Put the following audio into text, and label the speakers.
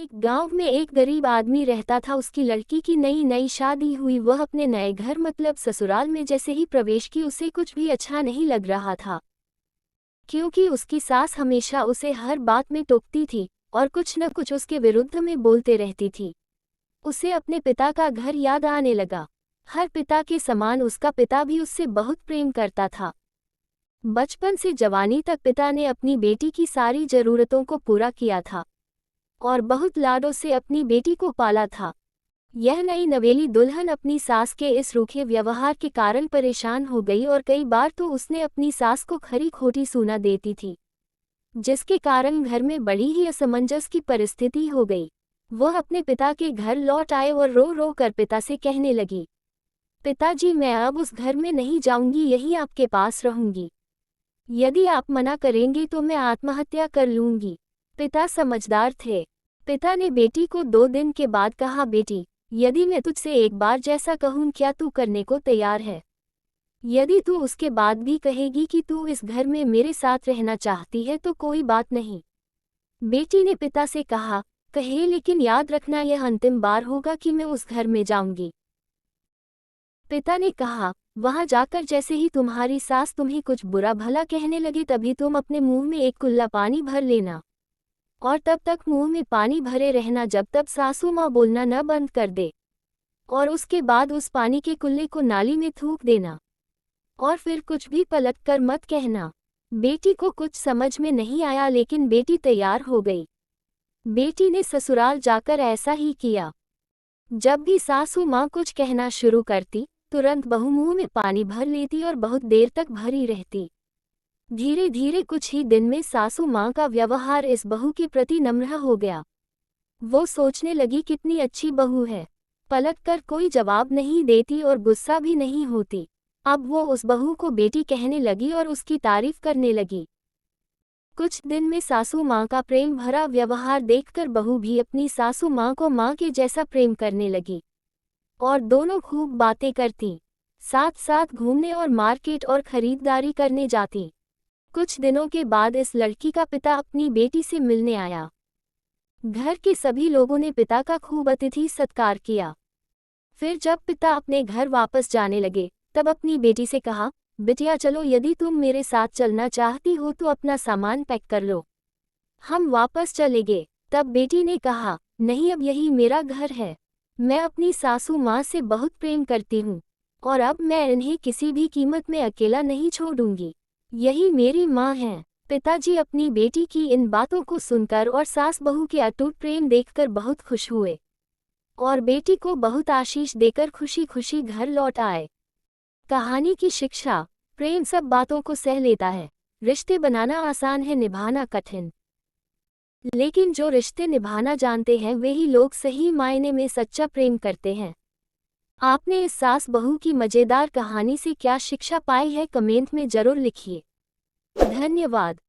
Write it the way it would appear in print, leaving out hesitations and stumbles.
Speaker 1: एक गांव में एक गरीब आदमी रहता था। उसकी लड़की की नई नई शादी हुई। वह अपने नए घर मतलब ससुराल में जैसे ही प्रवेश की उसे कुछ भी अच्छा नहीं लग रहा था, क्योंकि उसकी सास हमेशा उसे हर बात में टोकती थी और कुछ न कुछ उसके विरुद्ध में बोलते रहती थी। उसे अपने पिता का घर याद आने लगा। हर पिता के समान उसका पिता भी उससे बहुत प्रेम करता था। बचपन से जवानी तक पिता ने अपनी बेटी की सारी जरूरतों को पूरा किया था और बहुत लाडों से अपनी बेटी को पाला था। यह नई नवेली दुल्हन अपनी सास के इस रूखे व्यवहार के कारण परेशान हो गई और कई बार तो उसने अपनी सास को खरी खोटी सुना देती थी, जिसके कारण घर में बड़ी ही असमंजस की परिस्थिति हो गई। वह अपने पिता के घर लौट आए और रो रो कर पिता से कहने लगी, पिताजी, मैं अब उस घर में नहीं जाऊंगी, यहीं आपके पास रहूंगी। यदि आप मना करेंगे तो मैं आत्महत्या कर लूंगी। पिता समझदार थे। पिता ने बेटी को 2 दिन के बाद कहा, बेटी, यदि मैं तुझसे एक बार जैसा कहूं क्या तू करने को तैयार है? यदि तू उसके बाद भी कहेगी कि तू इस घर में मेरे साथ रहना चाहती है तो कोई बात नहीं। बेटी ने पिता से कहा, कहे, लेकिन याद रखना यह अंतिम बार होगा कि मैं उस घर में जाऊंगी। पिता ने कहा, वहां जाकर जैसे ही तुम्हारी सास तुम्हें कुछ बुरा भला कहने लगे तभी तुम अपने मुंह में एक कुल्ला पानी भर लेना और तब तक मुंह में पानी भरे रहना जब तक सासू माँ बोलना न बंद कर दे, और उसके बाद उस पानी के कुल्ले को नाली में थूक देना और फिर कुछ भी पलट कर मत कहना। बेटी को कुछ समझ में नहीं आया, लेकिन बेटी तैयार हो गई। बेटी ने ससुराल जाकर ऐसा ही किया। जब भी सासू माँ कुछ कहना शुरू करती तुरंत बहू मुंह में पानी भर लेती और बहुत देर तक भरी रहती। धीरे धीरे कुछ ही दिन में सासू माँ का व्यवहार इस बहू के प्रति नम्र हो गया। वो सोचने लगी, कितनी अच्छी बहू है, पलटकर कोई जवाब नहीं देती और गुस्सा भी नहीं होती। अब वो उस बहू को बेटी कहने लगी और उसकी तारीफ करने लगी। कुछ दिन में सासू माँ का प्रेम भरा व्यवहार देखकर बहू भी अपनी सासू माँ को माँ के जैसा प्रेम करने लगी और दोनों खूब बातें करती, साथ साथ घूमने और मार्केट और खरीदारी करने जाती। कुछ दिनों के बाद इस लड़की का पिता अपनी बेटी से मिलने आया। घर के सभी लोगों ने पिता का खूब अतिथि सत्कार किया। फिर जब पिता अपने घर वापस जाने लगे तब अपनी बेटी से कहा, बिटिया चलो, यदि तुम मेरे साथ चलना चाहती हो तो अपना सामान पैक कर लो, हम वापस चलेंगे। तब बेटी ने कहा, नहीं, अब यही मेरा घर है। मैं अपनी सासू माँ से बहुत प्रेम करती हूँ और अब मैं इन्हें किसी भी कीमत में अकेला नहीं छोड़ूंगी। यही मेरी माँ है। पिताजी अपनी बेटी की इन बातों को सुनकर और सास बहू के अटूट प्रेम देखकर बहुत खुश हुए और बेटी को बहुत आशीष देकर खुशी खुशी घर लौट आए। कहानी की शिक्षा, प्रेम सब बातों को सह लेता है। रिश्ते बनाना आसान है, निभाना कठिन। लेकिन जो रिश्ते निभाना जानते हैं वे ही लोग सही मायने में सच्चा प्रेम करते हैं। आपने इस सास बहू की मजेदार कहानी से क्या शिक्षा पाई है, कमेंट में जरूर लिखिए। धन्यवाद।